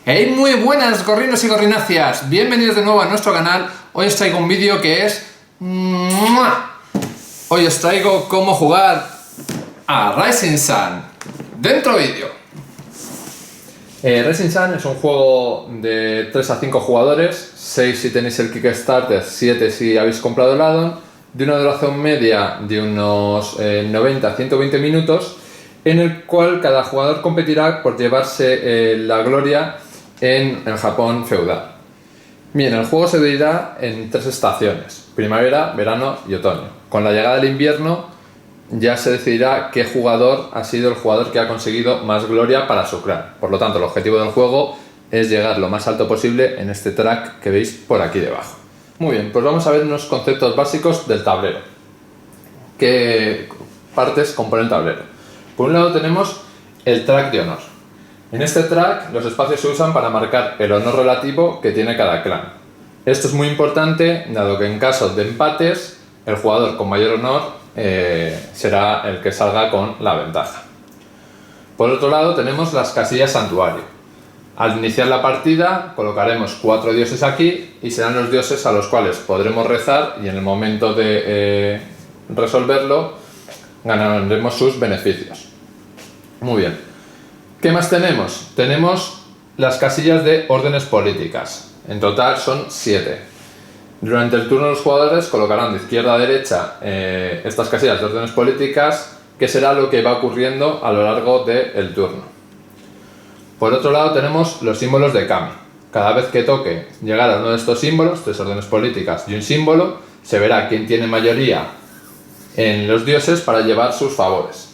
Hey, muy buenas gorrinos y gorrináceas, bienvenidos de nuevo a nuestro canal. Hoy os traigo un vídeo que es... Hoy os traigo cómo jugar a Rising Sun. Dentro vídeo. Rising Sun es un juego de 3 a 5 jugadores, 6 si tenéis el Kickstarter, 7 si habéis comprado el add-on, de una duración media de unos 90 a 120 minutos, en el cual cada jugador competirá por llevarse la gloria en el Japón feudal. Bien, el juego se dividirá en 3 estaciones: primavera, verano y otoño. Con la llegada del invierno ya se decidirá qué jugador ha sido el jugador que ha conseguido más gloria para su clan. Por lo tanto, el objetivo del juego es llegar lo más alto posible en este track que veis por aquí debajo. Muy bien, pues vamos a ver unos conceptos básicos del tablero. ¿Qué partes componen el tablero? Por un lado tenemos el track de honor. En este track los espacios se usan para marcar el honor relativo que tiene cada clan. Esto es muy importante, dado que en caso de empates el jugador con mayor honor será el que salga con la ventaja. Por otro lado tenemos las casillas santuario. Al iniciar la partida colocaremos 4 dioses aquí y serán los dioses a los cuales podremos rezar, y en el momento de resolverlo ganaremos sus beneficios. Muy bien. ¿Qué más tenemos? Tenemos las casillas de órdenes políticas. En total son 7. Durante el turno los jugadores colocarán de izquierda a derecha estas casillas de órdenes políticas, que será lo que va ocurriendo a lo largo del turno. Por otro lado tenemos los símbolos de kami. Cada vez que toque llegar a uno de estos símbolos, 3 órdenes políticas y un símbolo, se verá quién tiene mayoría en los dioses para llevar sus favores.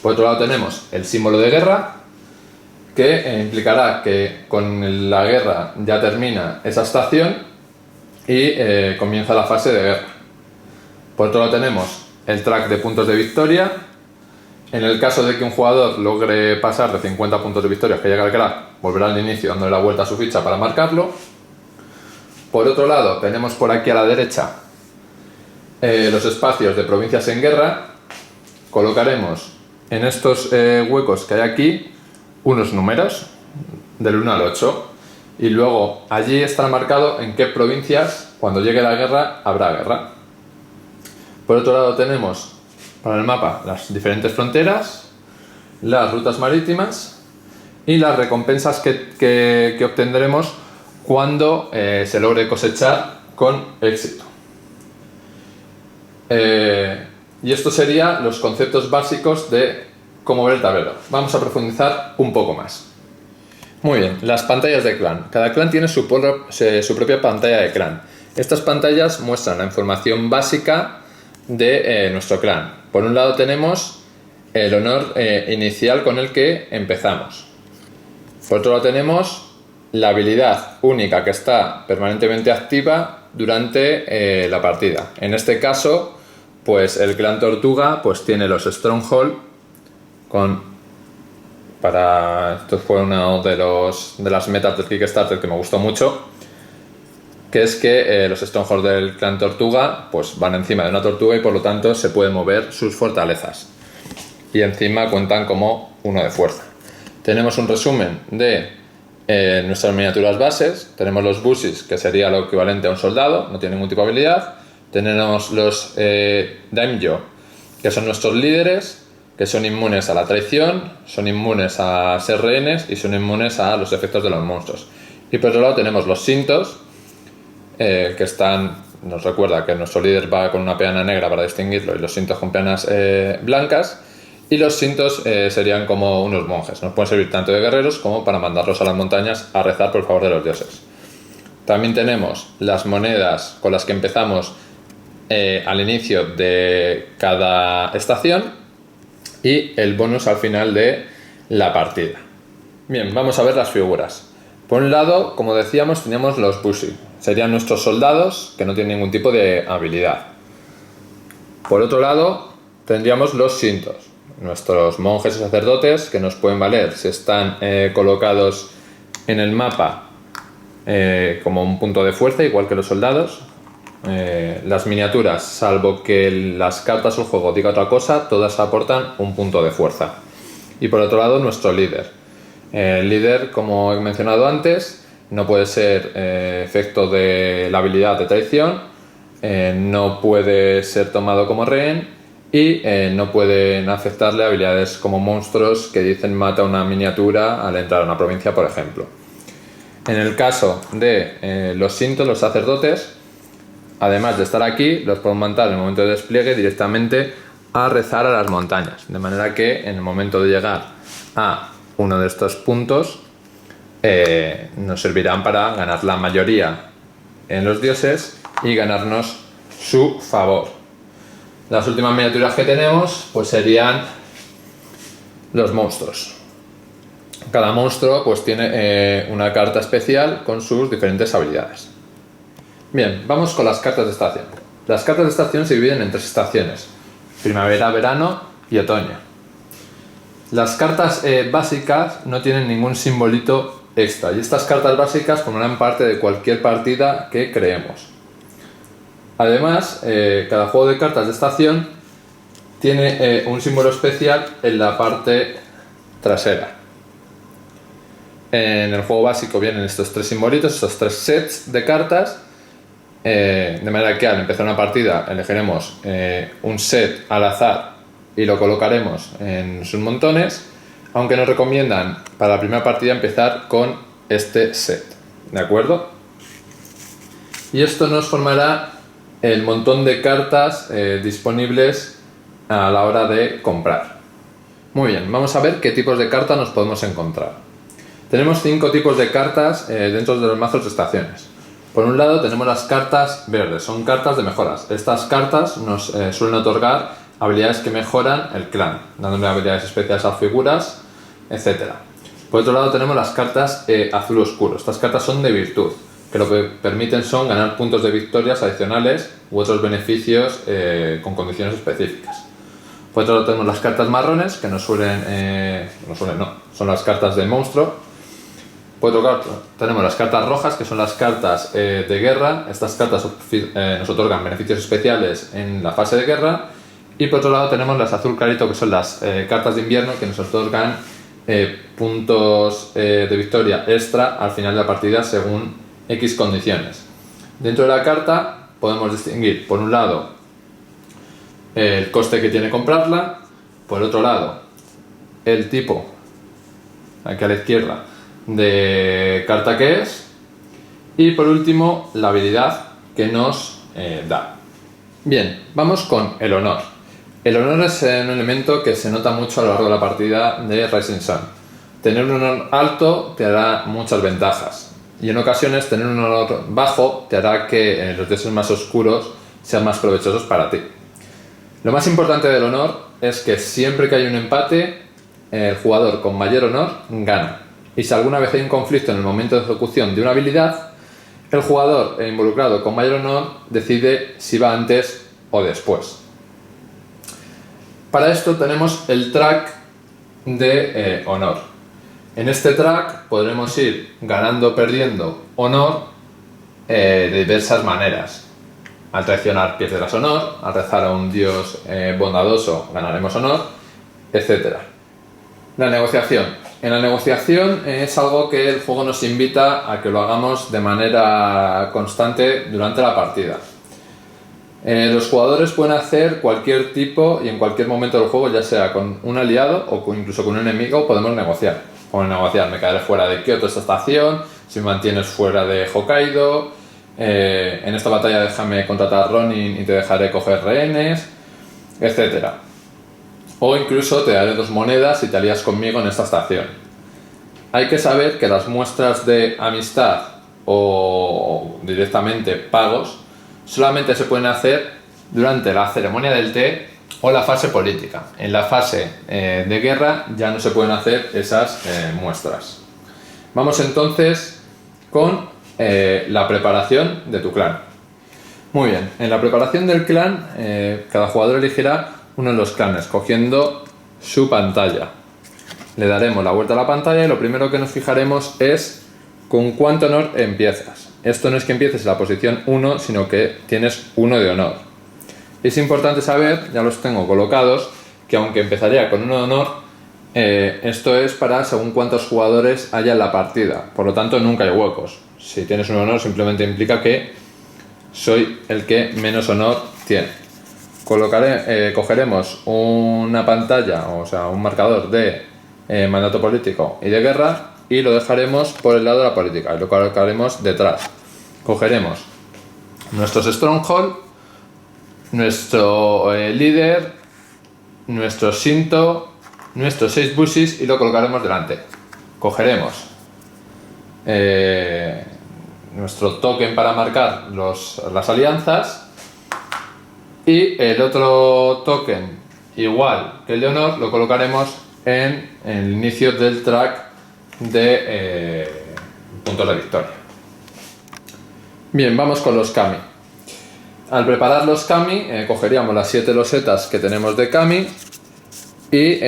Por otro lado tenemos el símbolo de guerra, que implicará que con la guerra ya termina esa estación y comienza la fase de guerra. Por otro lado tenemos el track de puntos de victoria. En el caso de que un jugador logre pasar de 50 puntos de victoria que llega al crack, volverá al inicio dándole la vuelta a su ficha para marcarlo. Por otro lado tenemos por aquí a la derecha los espacios de provincias en guerra. Colocaremos en estos huecos que hay aquí unos números del 1 al 8, y luego allí estará marcado en qué provincias cuando llegue la guerra habrá guerra. Por otro lado tenemos para el mapa las diferentes fronteras, las rutas marítimas y las recompensas que obtendremos cuando se logre cosechar con éxito. Y estos serían los conceptos básicos de cómo ver el tablero. Vamos a profundizar un poco más. Muy bien, las pantallas de clan. Cada clan tiene su propia pantalla de clan. Estas pantallas muestran la información básica de nuestro clan. Por un lado tenemos el honor inicial con el que empezamos. Por otro lado tenemos la habilidad única que está permanentemente activa durante la partida. En este caso, pues el clan Tortuga pues tiene los Stronghold esto fue una de las metas del Kickstarter que me gustó mucho, que es que los Stronghold del clan Tortuga pues van encima de una tortuga y por lo tanto se pueden mover sus fortalezas, y encima cuentan como 1 de fuerza. Tenemos un resumen de nuestras miniaturas bases. Tenemos los Bushies, que sería lo equivalente a un soldado, no tiene ningún tipo de habilidad. Tenemos los Daimyo, que son nuestros líderes, que son inmunes a la traición, son inmunes a ser rehenes y son inmunes a los efectos de los monstruos. Y por otro lado tenemos los Shintos, que nos recuerda que nuestro líder va con una peana negra para distinguirlo y los Shintos con peanas blancas. Y los Shintos serían como unos monjes, nos pueden servir tanto de guerreros como para mandarlos a las montañas a rezar por el favor de los dioses. También tenemos las monedas con las que empezamos al inicio de cada estación y el bonus al final de la partida. Bien, vamos a ver las figuras. Por un lado, como decíamos, teníamos los Bushi. Serían nuestros soldados que no tienen ningún tipo de habilidad. Por otro lado, tendríamos los Shintos, nuestros monjes y sacerdotes, que nos pueden valer si están colocados en el mapa como un punto de fuerza, igual que los soldados. Las miniaturas, salvo que las cartas o el juego diga otra cosa, todas aportan un punto de fuerza. Y por otro lado, nuestro líder. El líder, como he mencionado antes, no puede ser efecto de la habilidad de traición, no puede ser tomado como rehén y no pueden afectarle habilidades como monstruos que dicen mata una miniatura al entrar a una provincia, por ejemplo. En el caso de los Shinto, los sacerdotes, además de estar aquí, los podemos mandar en el momento de despliegue directamente a rezar a las montañas, de manera que en el momento de llegar a uno de estos puntos nos servirán para ganar la mayoría en los dioses y ganarnos su favor. Las últimas miniaturas que tenemos pues serían los monstruos. Cada monstruo pues tiene una carta especial con sus diferentes habilidades. Bien, vamos con las cartas de estación. Las cartas de estación se dividen en 3 estaciones: primavera, verano y otoño. Las cartas básicas no tienen ningún simbolito extra y estas cartas básicas formarán parte de cualquier partida que creemos. Además, cada juego de cartas de estación tiene un símbolo especial en la parte trasera. En el juego básico vienen estos 3 simbolitos, estos 3 sets de cartas, de manera que al empezar una partida elegiremos un set al azar y lo colocaremos en sus montones, aunque nos recomiendan para la primera partida empezar con este set, ¿de acuerdo? Y esto nos formará el montón de cartas disponibles a la hora de comprar. Muy bien, vamos a ver qué tipos de cartas nos podemos encontrar. Tenemos 5 tipos de cartas dentro de los mazos de estaciones. Por un lado tenemos las cartas verdes, son cartas de mejoras. Estas cartas nos suelen otorgar habilidades que mejoran el clan, dándole habilidades especiales a figuras, etc. Por otro lado tenemos las cartas azul oscuro. Estas cartas son de virtud, que lo que permiten son ganar puntos de victorias adicionales u otros beneficios con condiciones específicas. Por otro lado tenemos las cartas marrones, que son las cartas del monstruo. Por otro lado tenemos las cartas rojas, que son las cartas de guerra. Estas cartas nos otorgan beneficios especiales en la fase de guerra. Y por otro lado tenemos las azul clarito, que son las cartas de invierno, que nos otorgan puntos de victoria extra al final de la partida según X condiciones. Dentro de la carta podemos distinguir, por un lado, el coste que tiene comprarla, por otro lado, el tipo, aquí a la izquierda, de carta que es, y por último la habilidad que nos da. Bien, vamos con el honor. El honor es un elemento que se nota mucho a lo largo de la partida de Rising Sun. Tener un honor alto te dará muchas ventajas y en ocasiones tener un honor bajo te hará que los dioses más oscuros sean más provechosos para ti. Lo más importante del honor es que siempre que hay un empate, el jugador con mayor honor gana. Y si alguna vez hay un conflicto en el momento de ejecución de una habilidad, el jugador involucrado con mayor honor decide si va antes o después. Para esto tenemos el track de honor. En este track podremos ir ganando o perdiendo honor de diversas maneras. Al traicionar pierderás honor, al rezar a un dios bondadoso ganaremos honor, etc. La negociación. En la negociación es algo que el juego nos invita a que lo hagamos de manera constante durante la partida. Los jugadores pueden hacer cualquier tipo y en cualquier momento del juego, ya sea con un aliado o incluso con un enemigo, podemos negociar. Podemos negociar, me caeré fuera de Kyoto esta estación, si me mantienes fuera de Hokkaido, en esta batalla déjame contratar a Ronin y te dejaré coger rehenes, etc. O incluso te daré 2 monedas si te alías conmigo en esta estación. Hay que saber que las muestras de amistad o directamente pagos solamente se pueden hacer durante la ceremonia del té o la fase política. En la fase de guerra ya no se pueden hacer esas muestras. Vamos entonces con la preparación de tu clan. Muy bien, en la preparación del clan cada jugador elegirá uno de los clanes cogiendo su pantalla. Le daremos la vuelta a la pantalla y lo primero que nos fijaremos es con cuánto honor empiezas. Esto no es que empieces en la posición 1, sino que tienes 1 de honor. Es importante saber, ya los tengo colocados, que aunque empezaría con 1 de honor, Esto es para según cuántos jugadores haya en la partida, por lo tanto nunca hay huecos. Si tienes un honor simplemente implica que soy el que menos honor tiene. Cogeremos una pantalla, o sea, un marcador de mandato político y de guerra y lo dejaremos por el lado de la política y lo colocaremos detrás. Cogeremos nuestros stronghold, nuestro líder, nuestro Shinto, nuestros 6 bushis y lo colocaremos delante. Cogeremos nuestro token para marcar las alianzas y el otro token igual que el de honor lo colocaremos en el inicio del track de puntos de victoria. Bien, vamos con los kami. Al preparar los kami cogeríamos las 7 losetas que tenemos de kami y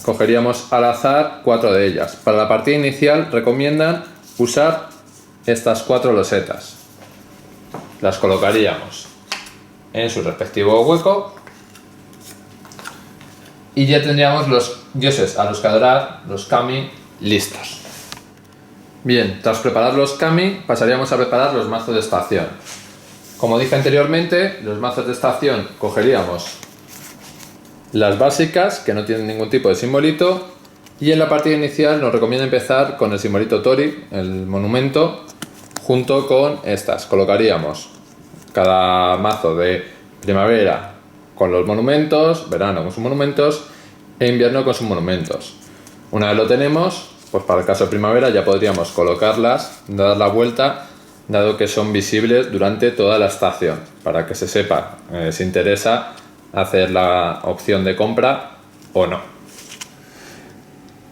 cogeríamos al azar 4 de ellas. Para la partida inicial recomiendan usar estas 4 losetas. Las colocaríamos en su respectivo hueco y ya tendríamos los dioses a los que adorar, los kami, listos. Bien, tras preparar los kami pasaríamos a preparar los mazos de estación. Como dije anteriormente, los mazos de estación cogeríamos las básicas que no tienen ningún tipo de simbolito y en la partida inicial nos recomienda empezar con el simbolito Tori, el monumento, junto con estas. Colocaríamos cada mazo de primavera con los monumentos, verano con sus monumentos e invierno con sus monumentos. Una vez lo tenemos, pues para el caso de primavera ya podríamos colocarlas, dar la vuelta, dado que son visibles durante toda la estación, para que se sepa si interesa hacer la opción de compra o no.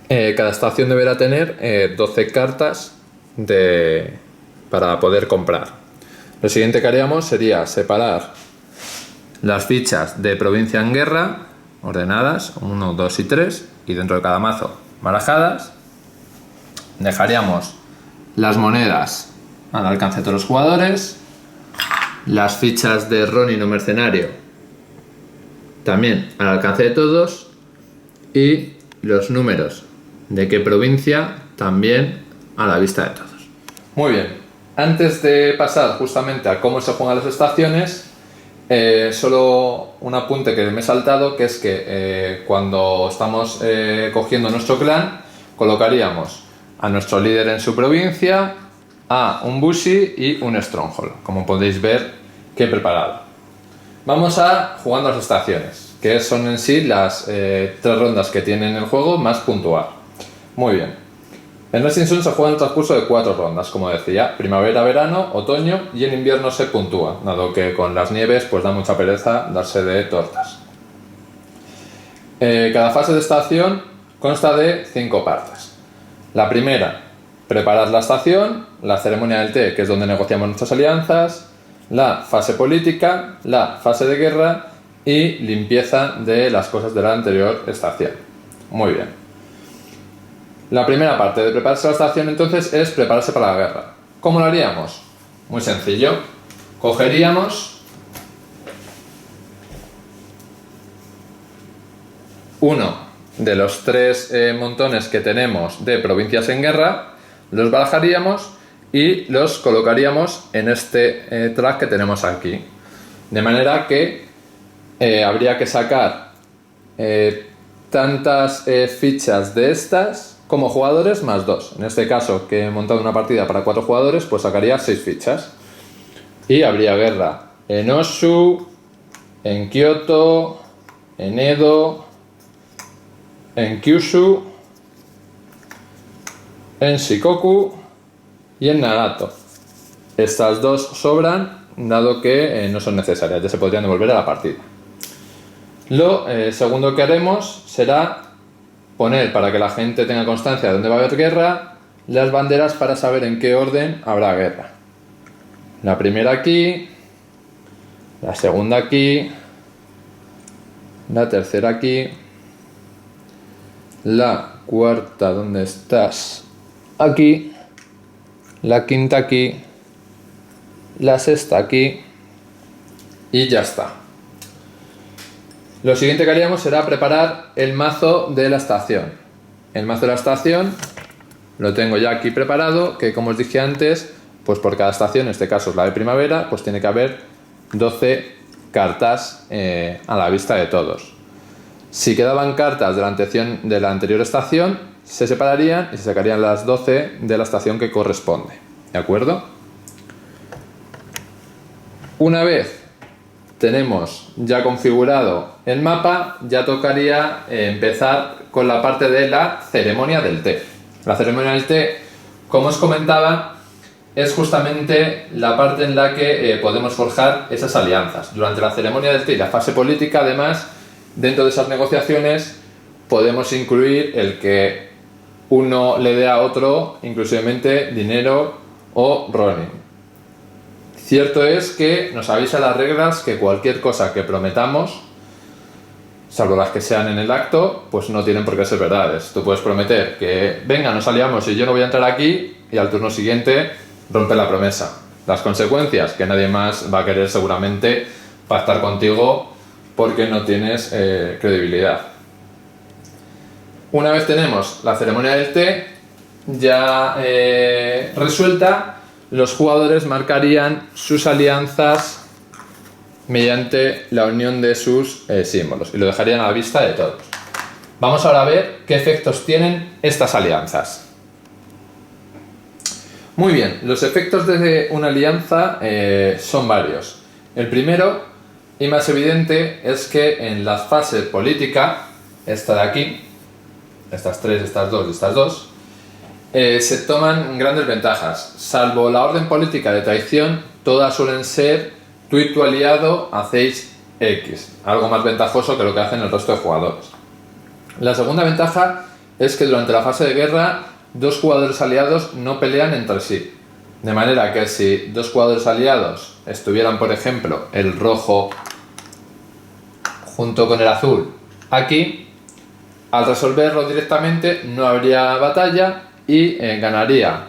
Cada estación deberá tener 12 cartas para poder comprar. Lo siguiente que haríamos sería separar las fichas de provincia en guerra, ordenadas, 1, 2 y 3, y dentro de cada mazo barajadas. Dejaríamos las monedas al alcance de todos los jugadores, las fichas de Ronin o mercenario también al alcance de todos y los números de qué provincia también a la vista de todos. Muy bien, antes de pasar justamente a cómo se juegan las estaciones, solo un apunte que me he saltado, que es que cuando estamos cogiendo nuestro clan, colocaríamos a nuestro líder en su provincia, a un bushi y un stronghold, como podéis ver que he preparado. Vamos a jugando las estaciones, que son en sí las 3 rondas que tiene el juego más puntuar. Muy bien. En Rising Sun se juega en el transcurso de 4 rondas, como decía, primavera, verano, otoño y en invierno se puntúa, dado que con las nieves pues da mucha pereza darse de tortas. Cada fase de estación consta de 5 partes. La primera, preparar la estación, la ceremonia del té, que es donde negociamos nuestras alianzas, la fase política, la fase de guerra y limpieza de las cosas de la anterior estación. Muy bien. La primera parte de prepararse la estación entonces es prepararse para la guerra. ¿Cómo lo haríamos? Muy sencillo. Cogeríamos uno de los 3 montones que tenemos de provincias en guerra, los barajaríamos y los colocaríamos en este track que tenemos aquí. De manera que habría que sacar tantas fichas de estas como jugadores más 2. En este caso, que he montado una partida para 4 jugadores, pues sacaría 6 fichas. Y habría guerra en Oshu, en Kyoto, en Edo, en Kyushu, en Shikoku y en Nagato. Estas 2 sobran, dado que no son necesarias, ya se podrían devolver a la partida. Lo segundo que haremos será poner, para que la gente tenga constancia de dónde va a haber guerra, las banderas para saber en qué orden habrá guerra. La primera aquí, la segunda aquí, la tercera aquí, la cuarta, ¿dónde estás? Aquí, la quinta aquí, la sexta aquí y ya está. Lo siguiente que haríamos será preparar el mazo de la estación. El mazo de la estación lo tengo ya aquí preparado, que como os dije antes, pues por cada estación, en este caso es la de primavera, pues tiene que haber 12 cartas a la vista de todos. Si quedaban cartas de la anterior estación, se separarían y se sacarían las 12 de la estación que corresponde. ¿De acuerdo? Una vez tenemos ya configurado el mapa, ya tocaría empezar con la parte de la ceremonia del té. La ceremonia del té, como os comentaba, es justamente la parte en la que podemos forjar esas alianzas. Durante la ceremonia del té y la fase política, además, dentro de esas negociaciones podemos incluir el que uno le dé a otro inclusivamente dinero o ronin. Cierto es que nos avisa las reglas que cualquier cosa que prometamos, salvo las que sean en el acto, pues no tienen por qué ser verdades. Tú puedes prometer que venga, nos aliamos y yo no voy a entrar aquí, y al turno siguiente rompe la promesa. Las consecuencias, que nadie más va a querer seguramente pactar contigo porque no tienes credibilidad. Una vez tenemos la ceremonia del té ya resuelta, los jugadores marcarían sus alianzas mediante la unión de sus símbolos y lo dejarían a la vista de todos. Vamos ahora a ver qué efectos tienen estas alianzas. Muy bien, los efectos de una alianza son varios. El primero y más evidente es que en la fase política, esta de aquí, estas tres, estas dos y estas dos, se toman grandes ventajas. Salvo la orden política de traición, todas suelen ser tú y tu aliado hacéis X, algo más ventajoso que lo que hacen el resto de jugadores. La segunda ventaja es que durante la fase de guerra, dos jugadores aliados no pelean entre sí. De manera que si dos jugadores aliados estuvieran, por ejemplo, el rojo junto con el azul aquí, al resolverlo directamente no habría batalla y ganaría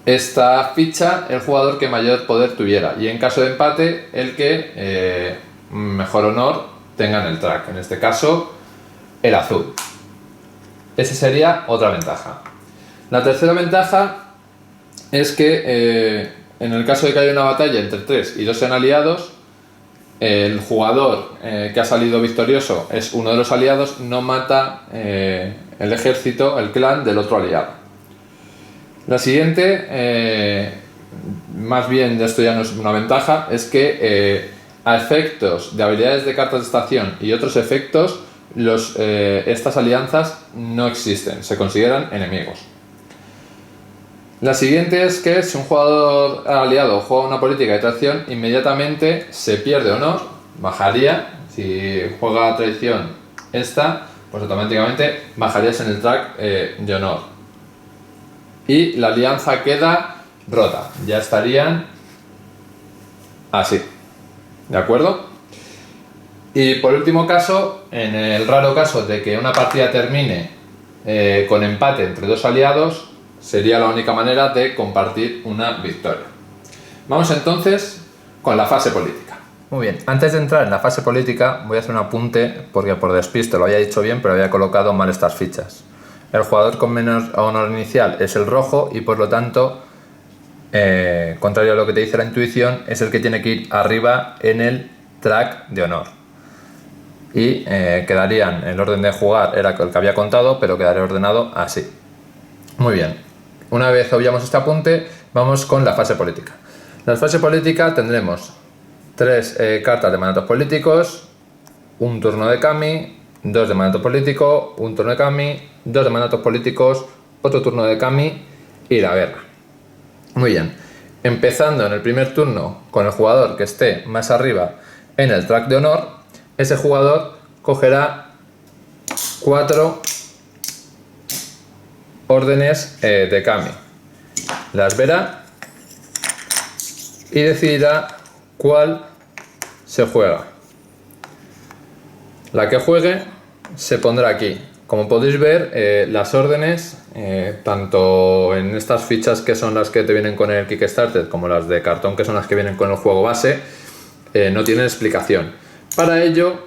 esta ficha el jugador que mayor poder tuviera, y en caso de empate el que mejor honor tenga en el track, en este caso el azul. Esa sería otra ventaja. La tercera ventaja es que en el caso de que haya una batalla entre 3 y 2 sean aliados, el jugador que ha salido victorioso es uno de los aliados, no mata el ejército, el clan del otro aliado. La siguiente, más bien esto ya no es una ventaja, es que a efectos de habilidades de cartas de estación y otros efectos, estas alianzas no existen, se consideran enemigos. La siguiente es que si un jugador aliado juega una política de traición, inmediatamente se pierde honor, bajaría. Si juega traición esta, pues automáticamente bajarías en el track de honor. Y la alianza queda rota, ya estarían así, ¿de acuerdo? Y por último caso, en el raro caso de que una partida termine con empate entre dos aliados, sería la única manera de compartir una victoria. Vamos entonces con la fase política. Muy bien, antes de entrar en la fase política voy a hacer un apunte porque por despiste lo había dicho bien pero había colocado mal estas fichas. El jugador con menos honor inicial es el rojo y por lo tanto, contrario a lo que te dice la intuición, es el que tiene que ir arriba en el track de honor. Y quedarían, el orden de jugar era el que había contado, pero quedaría ordenado así. Muy bien. Una vez obviamos este apunte, vamos con la fase política. En la fase política tendremos 3 cartas de mandatos políticos, un turno de Kami, 2 de mandato político, un turno de Kami, 2 de mandatos políticos, otro turno de Kami y la guerra. Muy bien. Empezando en el primer turno con el jugador que esté más arriba en el track de honor, ese jugador cogerá 4 órdenes de Kami, las verá y decidirá cuál se juega. La que juegue se pondrá aquí. Como podéis ver, las órdenes, tanto en estas fichas que son las que te vienen con el Kickstarter como las de cartón que son las que vienen con el juego base, no tienen explicación. Para ello,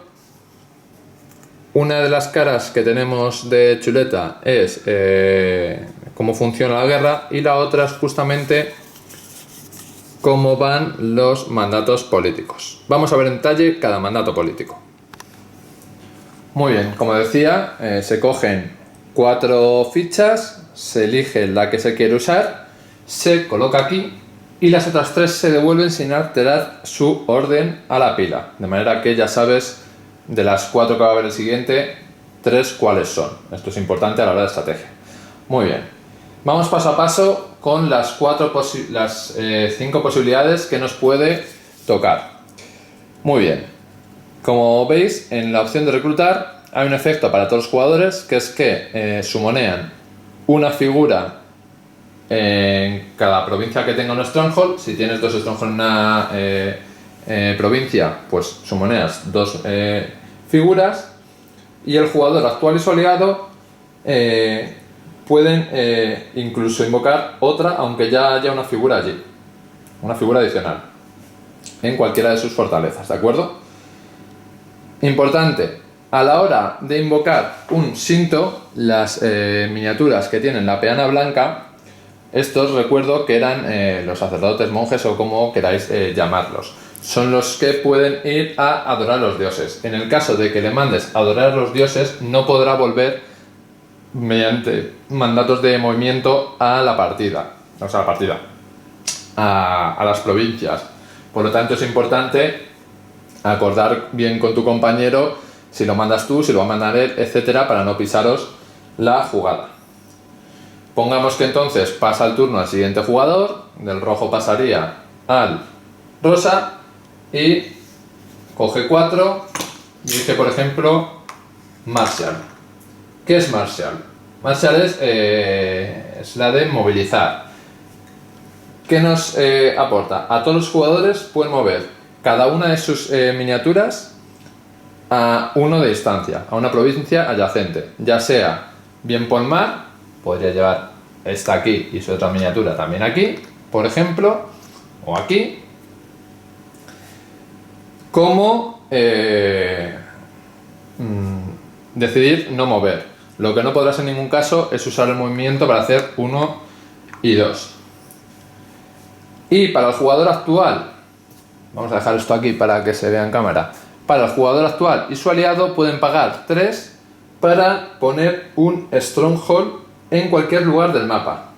una de las caras que tenemos de chuleta es cómo funciona la guerra, y la otra es justamente cómo van los mandatos políticos. Vamos a ver en detalle cada mandato político. Muy bien, como decía, se cogen 4 fichas, se elige la que se quiere usar, se coloca aquí y las otras 3 se devuelven sin alterar su orden a la pila. De manera que ya sabes de las 4 que va a haber el siguiente, 3 cuáles son. Esto es importante a la hora de estrategia. Muy bien, vamos paso a paso con las 5 posibilidades que nos puede tocar. Muy bien, como veis, en la opción de reclutar hay un efecto para todos los jugadores, que es que sumonean una figura en cada provincia que tenga un stronghold. Si tienes 2 strongholds en una provincia, pues sumoneas 2 figuras, y el jugador actual y su aliado pueden incluso invocar otra, aunque ya haya una figura allí, una figura adicional en cualquiera de sus fortalezas, ¿de acuerdo? Importante, a la hora de invocar un Shinto, las miniaturas que tienen la peana blanca, estos recuerdo que eran los sacerdotes, monjes o como queráis llamarlos, son los que pueden ir a adorar a los dioses. En el caso de que le mandes a adorar a los dioses, no podrá volver mediante mandatos de movimiento a la partida, o sea, a las provincias. Por lo tanto, es importante acordar bien con tu compañero si lo mandas tú, si lo va a mandar él, etcétera, para no pisaros la jugada. Pongamos que entonces pasa el turno al siguiente jugador, del rojo pasaría al rosa y coge 4 y dice, por ejemplo, Martial. ¿Qué es Martial? Martial es la de movilizar. ¿Qué nos aporta? A todos los jugadores pueden mover cada una de sus miniaturas a 1 de distancia, a una provincia adyacente, ya sea bien por mar, podría llevar esta aquí y su otra miniatura también aquí, por ejemplo, o aquí, como decidir no mover. Lo que no podrás en ningún caso es usar el movimiento para hacer 1 y 2. Y para el jugador actual, vamos a dejar esto aquí para que se vea en cámara. Para el jugador actual y su aliado pueden pagar 3 para poner un stronghold en cualquier lugar del mapa.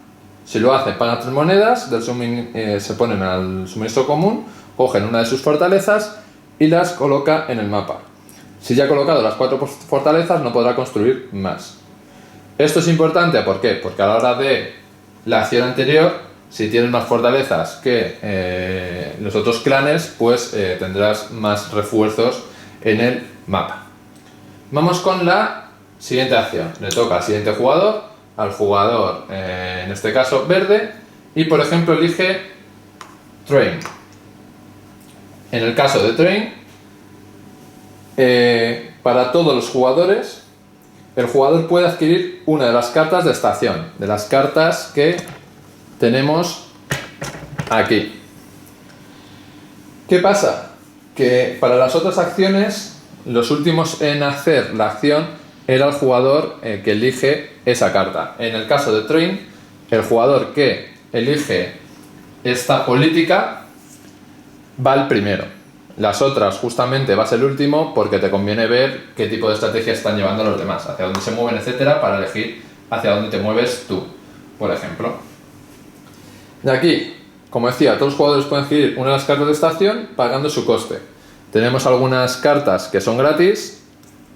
Si lo hacen, pagan 3 monedas, se ponen al suministro común, cogen una de sus fortalezas y las coloca en el mapa. Si ya ha colocado las 4 fortalezas, no podrá construir más. Esto es importante, ¿por qué? Porque a la hora de la acción anterior, si tienes más fortalezas que los otros clanes, pues tendrás más refuerzos en el mapa. Vamos con la siguiente acción. Le toca al siguiente jugador, al jugador, en este caso verde, y por ejemplo elige Train. En el caso de Train, para todos los jugadores, el jugador puede adquirir una de las cartas de estación, de las cartas que tenemos aquí. ¿Qué pasa? Que para las otras acciones, los últimos en hacer la acción era el jugador que elige esa carta. En el caso de Train, el jugador que elige esta política va el primero. Las otras justamente vas el último, porque te conviene ver qué tipo de estrategia están llevando los demás, hacia dónde se mueven, etcétera, para elegir hacia dónde te mueves tú, por ejemplo. De aquí, como decía, todos los jugadores pueden adquirir una de las cartas de estación pagando su coste. Tenemos algunas cartas que son gratis,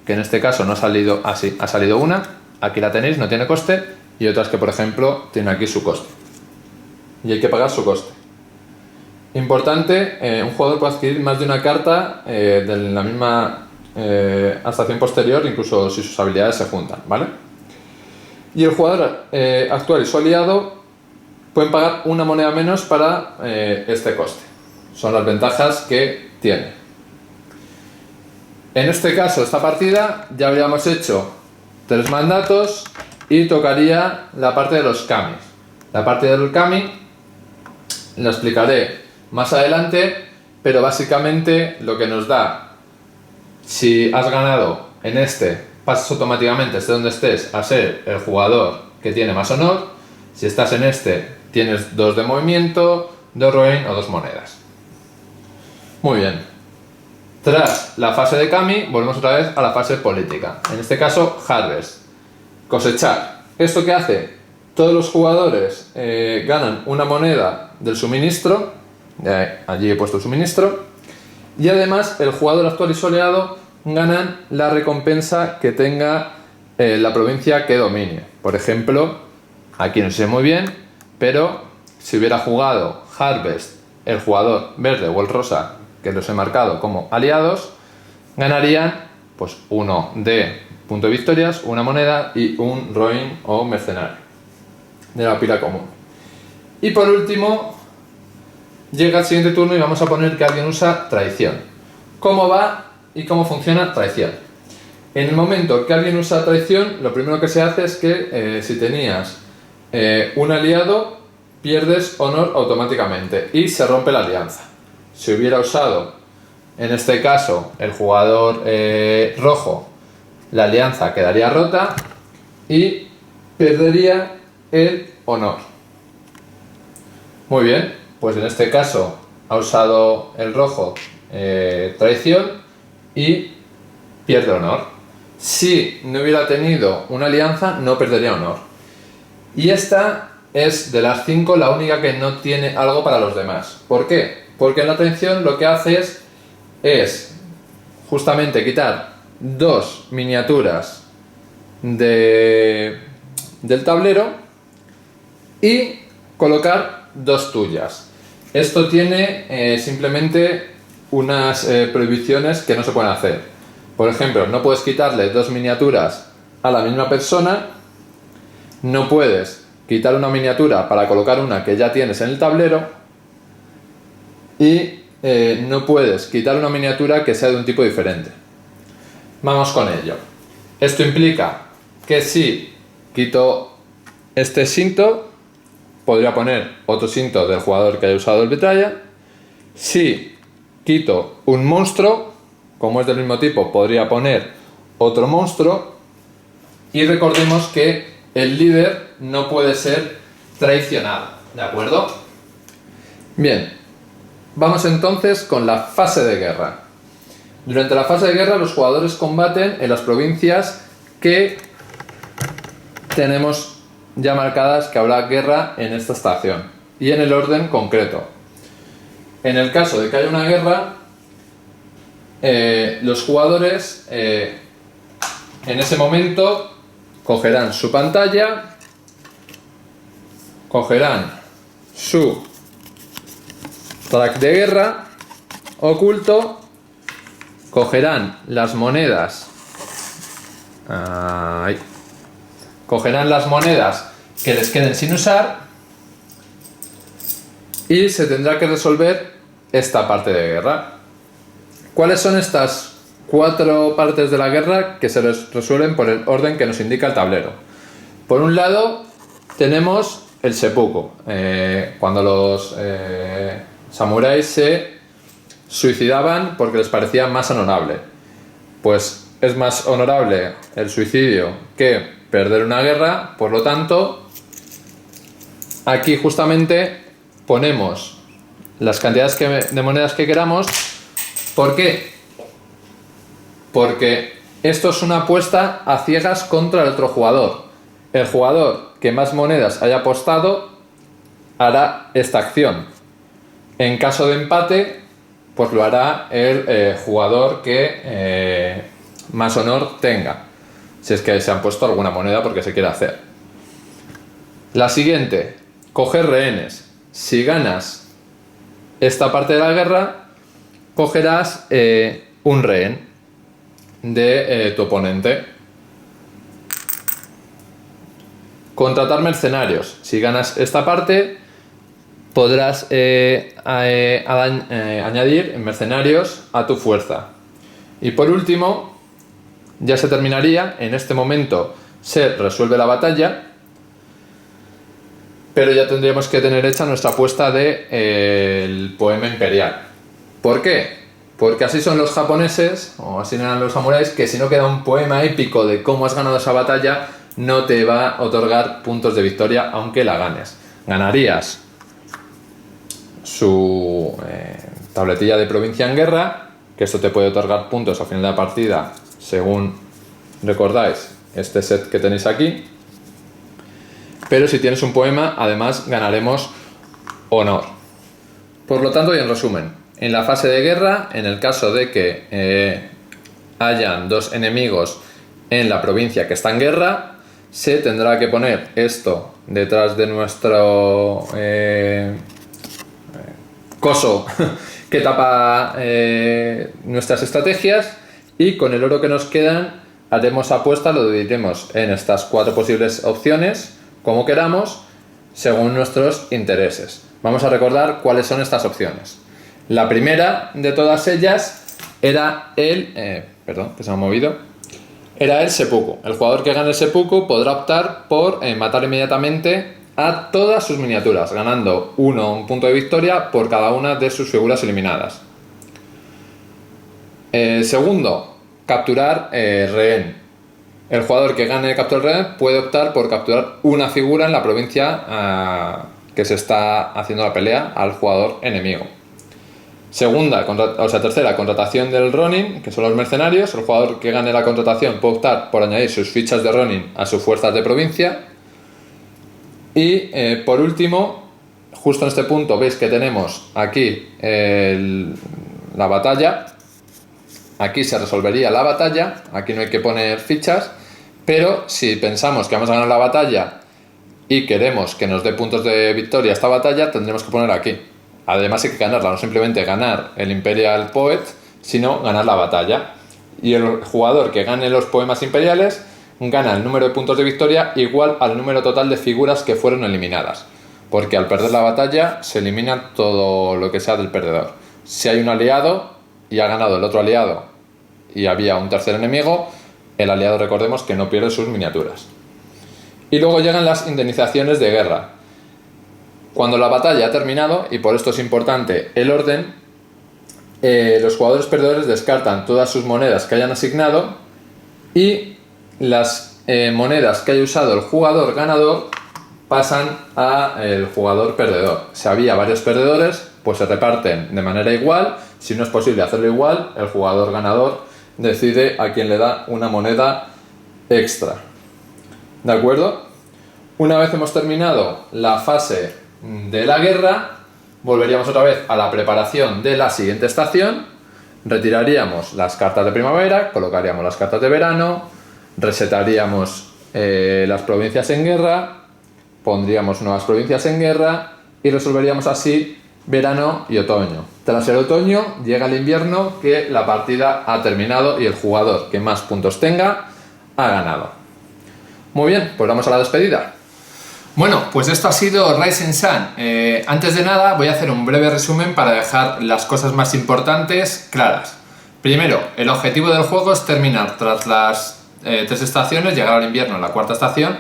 que en este caso no ha salido así, ha salido una, aquí la tenéis, no tiene coste, y otras que por ejemplo tienen aquí su coste. Y hay que pagar su coste. Importante, un jugador puede adquirir más de una carta de la misma estación posterior, incluso si sus habilidades se juntan, ¿vale? Y el jugador actual y su aliado pueden pagar una moneda menos para este coste. Son las ventajas que tiene. En este caso, esta partida, ya habríamos hecho 3 mandatos y tocaría la parte de los kamis. La parte del kami la explicaré más adelante, pero básicamente lo que nos da Si has ganado en este, pasas automáticamente, esté donde estés, a ser el jugador que tiene más honor. Si estás en este, tienes 2 de movimiento, 2 Roin o 2 monedas. Muy bien. Tras la fase de Kami, volvemos otra vez a la fase política. En este caso, Harvest. Cosechar. ¿Esto qué hace? Todos los jugadores ganan una moneda del suministro. Allí he puesto el suministro. Y además, el jugador actual y soleado ganan la recompensa que tenga la provincia que domine. Por ejemplo, aquí no sé muy bien, pero si hubiera jugado Harvest el jugador verde o el rosa, que los he marcado como aliados, ganarían pues 1 de punto de victorias, una moneda y un Roin o mercenario de la pila común. Y por último, llega el siguiente turno y vamos a poner que alguien usa traición. ¿Cómo va y cómo funciona traición? En el momento que alguien usa traición, lo primero que se hace es que si tenías un aliado, pierdes honor automáticamente y se rompe la alianza. Si hubiera usado, en este caso, el jugador rojo, la alianza quedaría rota y perdería el honor. Muy bien, pues en este caso ha usado el rojo traición y pierde honor. Si no hubiera tenido una alianza, no perdería honor. Y esta es de las 5 la única que no tiene algo para los demás. ¿Por qué? Porque en la traición lo que hace es justamente quitar 2 miniaturas del tablero y colocar 2 tuyas. Esto tiene simplemente unas prohibiciones que no se pueden hacer. Por ejemplo, no puedes quitarle 2 miniaturas a la misma persona, no puedes quitar una miniatura para colocar una que ya tienes en el tablero y no puedes quitar una miniatura que sea de un tipo diferente. Vamos con ello. Esto implica que si quito este cinto, podría poner otro cinto del jugador que haya usado el Betrayal. Si quito un monstruo, como es del mismo tipo, podría poner otro monstruo. Y recordemos que el líder no puede ser traicionado, ¿de acuerdo? Bien, vamos entonces con la fase de guerra. Durante la fase de guerra los jugadores combaten en las provincias que tenemos ya marcadas que habrá guerra en esta estación y en el orden concreto. En el caso de que haya una guerra, los jugadores en ese momento cogerán su pantalla, cogerán su track de guerra oculto, cogerán las monedas, cogerán las monedas que les queden sin usar y se tendrá que resolver esta parte de guerra. ¿Cuáles son estas 4 partes de la guerra que se les resuelven por el orden que nos indica el tablero? Por un lado tenemos el seppuku, cuando los samuráis se suicidaban porque les parecía más honorable. Pues es más honorable el suicidio que perder una guerra, por lo tanto aquí justamente ponemos las cantidades de monedas que queramos. ¿Por qué? Porque esto es una apuesta a ciegas contra el otro jugador. El jugador que más monedas haya apostado hará esta acción. En caso de empate, pues lo hará el jugador que más honor tenga, si es que se han puesto alguna moneda porque se quiere hacer. La siguiente, coger rehenes. Si ganas esta parte de la guerra, cogerás un rehén de tu oponente. Contratar mercenarios. Si ganas esta parte, podrás añadir mercenarios a tu fuerza. Y por último, ya se terminaría. En este momento se resuelve la batalla, pero ya tendríamos que tener hecha nuestra apuesta del poema imperial. ¿Por qué? Porque así son los japoneses, o así eran los samuráis, que si no queda un poema épico de cómo has ganado esa batalla, no te va a otorgar puntos de victoria aunque la ganes. Ganarías su tabletilla de provincia en guerra, que esto te puede otorgar puntos al final de la partida, según recordáis este set que tenéis aquí. Pero si tienes un poema, además ganaremos honor. Por lo tanto, y en resumen, en la fase de guerra, en el caso de que hayan dos enemigos en la provincia que está en guerra, se tendrá que poner esto detrás de nuestro coso que tapa nuestras estrategias, y con el oro que nos quedan haremos apuesta, lo dividiremos en estas 4 posibles opciones, como queramos, según nuestros intereses. Vamos a recordar cuáles son estas opciones. La primera de todas ellas era perdón, que se me ha movido. Era el seppuku. El jugador que gane el seppuku podrá optar por matar inmediatamente a todas sus miniaturas, ganando un punto de victoria por cada una de sus figuras eliminadas. Segundo, capturar rehén. El jugador que gane capturar rehén puede optar por capturar una figura en la provincia que se está haciendo la pelea al jugador enemigo. Tercera, contratación del Ronin, que son los mercenarios. El jugador que gane la contratación puede optar por añadir sus fichas de Ronin a sus fuerzas de provincia. Y por último, justo en este punto veis que tenemos aquí la batalla. Aquí se resolvería la batalla, aquí no hay que poner fichas, pero si pensamos que vamos a ganar la batalla y queremos que nos dé puntos de victoria esta batalla, tendremos que poner aquí. Además hay que ganarla, no simplemente ganar el Imperial Poet, sino ganar la batalla. Y el jugador que gane los poemas imperiales gana el número de puntos de victoria igual al número total de figuras que fueron eliminadas. Porque al perder la batalla se elimina todo lo que sea del perdedor. Si hay un aliado y ha ganado el otro aliado y había un tercer enemigo, el aliado, recordemos, que no pierde sus miniaturas. Y luego llegan las indemnizaciones de guerra. Cuando la batalla ha terminado, y por esto es importante el orden, los jugadores perdedores descartan todas sus monedas que hayan asignado, y las monedas que haya usado el jugador ganador pasan al jugador perdedor. Si había varios perdedores, pues se reparten de manera igual. Si no es posible hacerlo igual, el jugador ganador decide a quién le da una moneda extra. ¿De acuerdo? Una vez hemos terminado la fase de la guerra, volveríamos otra vez a la preparación de la siguiente estación. Retiraríamos las cartas de primavera, colocaríamos las cartas de verano, resetaríamos las provincias en guerra, pondríamos nuevas provincias en guerra y resolveríamos así verano y otoño. Tras el otoño llega el invierno, que la partida ha terminado y el jugador que más puntos tenga ha ganado. Muy bien, pues vamos a la despedida. Bueno, pues esto ha sido Rising Sun. Antes de nada voy a hacer un breve resumen para dejar las cosas más importantes claras. Primero, el objetivo del juego es terminar tras las 3 estaciones, llegar al invierno en la 4ª estación,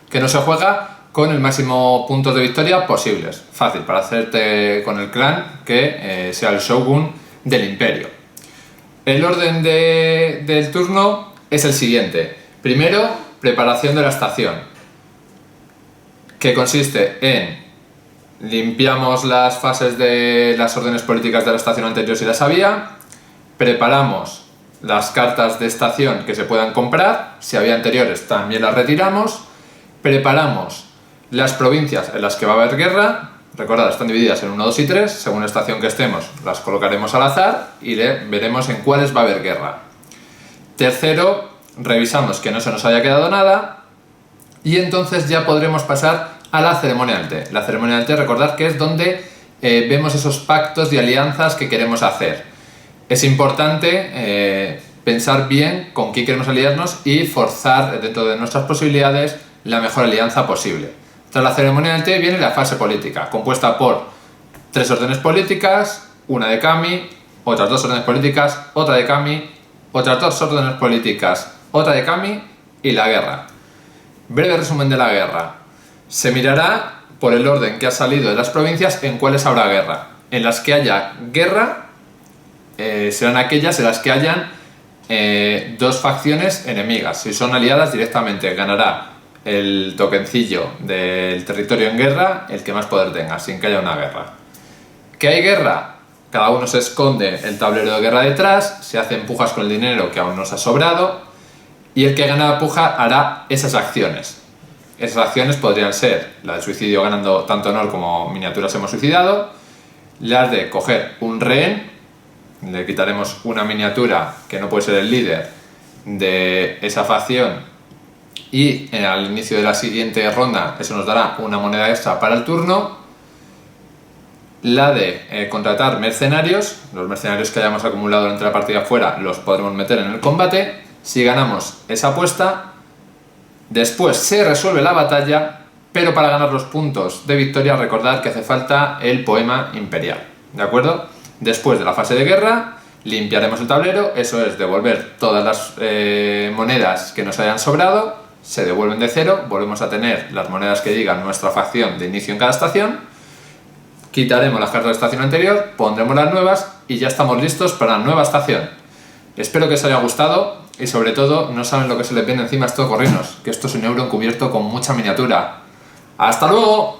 que no se juega con el máximo puntos de victoria posibles. Fácil, para hacerte con el clan que sea el shogun del imperio. El orden del turno es el siguiente. Primero, preparación de la estación, que consiste en limpiamos las fases de las órdenes políticas de la estación anterior si las había, preparamos las cartas de estación que se puedan comprar, si había anteriores también las retiramos, preparamos las provincias en las que va a haber guerra. Recordad, están divididas en 1, 2 y 3, según la estación que estemos las colocaremos al azar y veremos en cuáles va a haber guerra. Tercero, revisamos que no se nos haya quedado nada y entonces ya podremos pasar a la ceremonia del té. La ceremonia del té, recordad que es donde vemos esos pactos y alianzas que queremos hacer. Es importante pensar bien con quién queremos aliarnos y forzar dentro de nuestras posibilidades la mejor alianza posible. Tras la ceremonia del té viene la fase política, compuesta por 3 órdenes políticas, una de kami, otras 2 órdenes políticas, otra de kami, otras 2 órdenes políticas, otra de kami y la guerra. Breve resumen de la guerra. Se mirará por el orden que ha salido de las provincias en cuáles habrá guerra. En las que haya guerra, serán aquellas en las que hayan dos facciones enemigas. Si son aliadas, directamente ganará el tokencillo del territorio en guerra el que más poder tenga, sin que haya una guerra. ¿Que hay guerra? Cada uno se esconde el tablero de guerra detrás, se hacen pujas con el dinero que aún nos ha sobrado, y el que gana la puja hará esas acciones. Esas acciones podrían ser la del suicidio ganando tanto honor como miniaturas hemos suicidado, las de coger un rehén, le quitaremos una miniatura que no puede ser el líder de esa facción y al inicio de la siguiente ronda eso nos dará una moneda extra para el turno. La de contratar mercenarios, los mercenarios que hayamos acumulado durante la partida fuera los podremos meter en el combate. Si ganamos esa apuesta, después se resuelve la batalla, pero para ganar los puntos de victoria recordad que hace falta el poema imperial, ¿de acuerdo? Después de la fase de guerra limpiaremos el tablero, eso es devolver todas las monedas que nos hayan sobrado, se devuelven de cero, volvemos a tener las monedas que digan nuestra facción de inicio en cada estación, quitaremos las cartas de la estación anterior, pondremos las nuevas y ya estamos listos para la nueva estación. Espero que os haya gustado y sobre todo no saben lo que se les viene encima a estos gorrinos, que esto es un euro encubierto con mucha miniatura. ¡Hasta luego!